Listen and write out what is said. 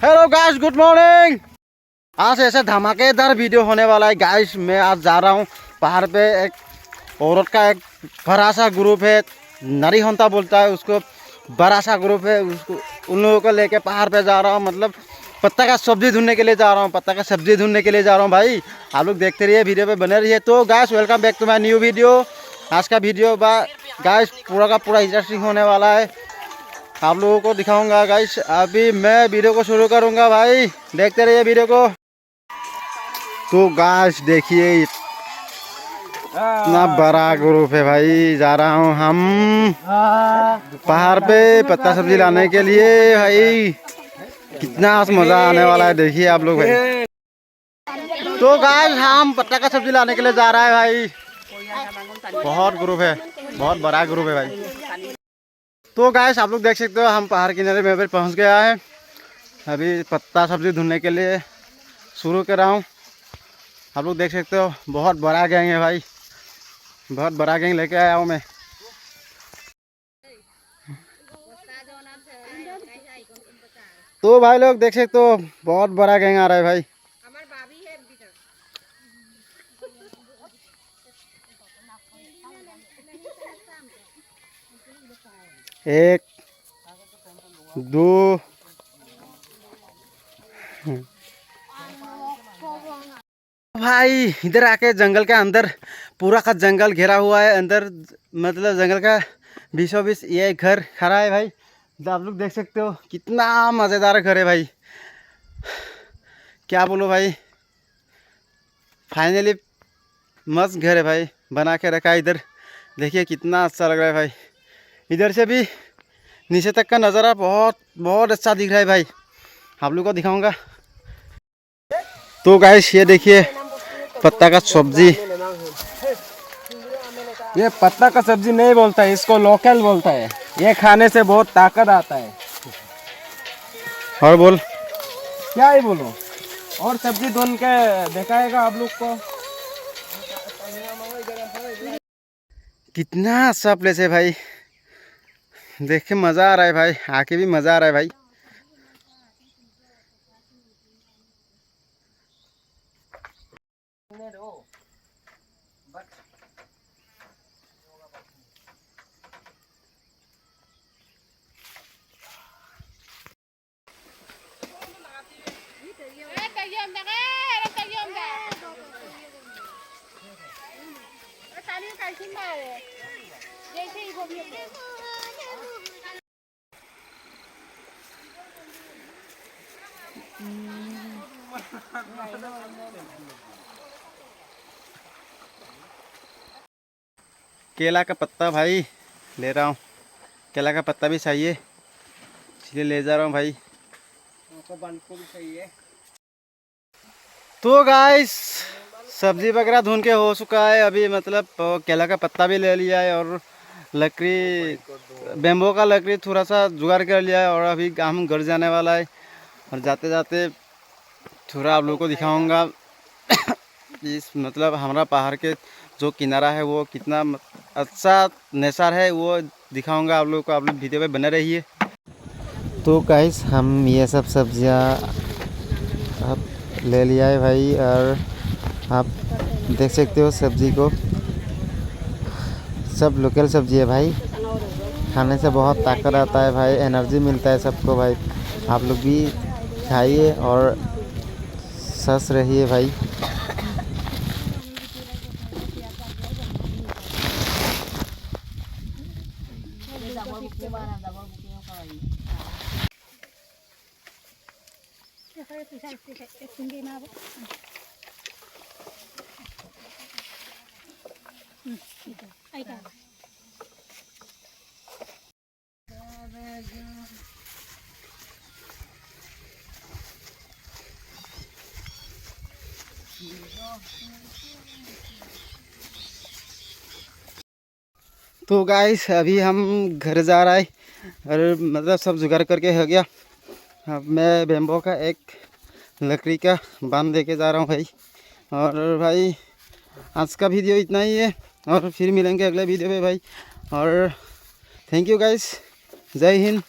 Hello guys, good morning. आज ऐसे धमाकेदार वीडियो होने वाला है गाइस। मैं आज जा रहा हूँ पहाड़ पे। एक औरत का एक बड़ा सा ग्रुप है, नरी होंता बोलता है उसको। बड़ा सा ग्रुप है, उसको उन लोगों को लेके पहाड़ पे जा रहा हूँ। मतलब पत्ता का सब्जी ढूंढने के लिए जा रहा हूँ। पत्ता का सब्जी ढूंढने के लिए जा रहा हूँ भाई। आप लोग देखते रहिए, वीडियो पे बने रहिए। तो guys, welcome back to my new video. आज का वीडियो गाइस पूरा का पूरा इंटरेस्टिंग होने वाला है। आप लोगों को दिखाऊंगा गाइस। अभी मैं वीडियो को शुरू करूंगा भाई, देखते रहिए वीडियो को। तो गाइस देखिए, इतना बड़ा ग्रुप है भाई। जा रहा हूँ हम पहाड़ पे पत्ता सब्जी लाने के लिए भाई। कितना मजा आने वाला है, देखिए आप लोग भाई। तो गाइस, हम पत्ता का सब्जी लाने के लिए जा रहा है भाई। बहुत ग्रुप है, बहुत बड़ा ग्रुप है भाई। तो गाइस, आप लोग देख सकते हो, हम पहाड़ किनारे में पहुंच गया है। अभी पत्ता सब्जी ढूंढने के लिए शुरू कर रहा हूँ। आप लोग देख सकते हो, बहुत बड़ा गैंग है भाई। बहुत बड़ा गैंग लेके आया हूँ मैं। तो भाई लोग देख सकते हो, बहुत बड़ा गैंग आ रहा है भाई। एक दो भाई, इधर आके जंगल के अंदर पूरा का जंगल घेरा हुआ है। अंदर मतलब जंगल का बीचों बीच ये घर खड़ा है भाई। आप लोग देख सकते हो, कितना मज़ेदार घर है भाई। क्या बोलो भाई, फाइनली मस्त घर है भाई, बना के रखा है। इधर देखिए कितना अच्छा लग रहा है भाई। इधर से भी नीचे तक का नज़ारा बहुत बहुत अच्छा दिख रहा है भाई। आप लोग को दिखाऊंगा। तो गाइस, ये देखिए पत्ता का सब्जी। ये पत्ता का सब्जी नहीं बोलता है, इसको लोकल बोलता है। ये खाने से बहुत ताकत आता है। और बोल, क्या ही बोलो। और सब्जी ढूंढ के दिखाएगा आप लोग को। कितना अच्छा प्लेस है भाई। देख के मज़ा आ रहा है भाई, आके भी मज़ा आ रहा है भाई। केला का पत्ता भाई ले रहा हूँ। केला का पत्ता भी चाहिए, इसलिए ले जा रहा हूँ भाई। तो गाइस, सब्जी वगैरह धुन के हो चुका है अभी। मतलब केला का पत्ता भी ले लिया है, और लकड़ी, बेम्बो का लकड़ी थोड़ा सा जुगाड़ कर लिया है। और अभी हम घर जाने वाला है, और जाते जाते थोड़ा आप लोगों को दिखाऊंगा इस मतलब हमारा पहाड़ के जो किनारा है वो कितना अच्छा नेचर है, वो दिखाऊंगा आप लोगों को। आप लोग वीडियो पे बने रहिए। तो गाइस, हम ये सब सब्जियां अब ले लिया है भाई। और आप देख सकते हो सब्जी को, सब लोकल सब्जी है भाई। खाने से बहुत ताकत आता है भाई, एनर्जी मिलता है सबको भाई। आप लोग भी खाइए और स्वस्थ रहिए भाई। तो गाइस, अभी हम घर जा रहा है, और मतलब सब जुगाड़ करके हो गया। अब मैं बेम्बो का एक लकड़ी का बांध लेके जा रहा हूँ भाई। और भाई, आज का वीडियो इतना ही है, और फिर मिलेंगे अगले वीडियो में भाई। और थैंक यू गाइस, जय हिंद।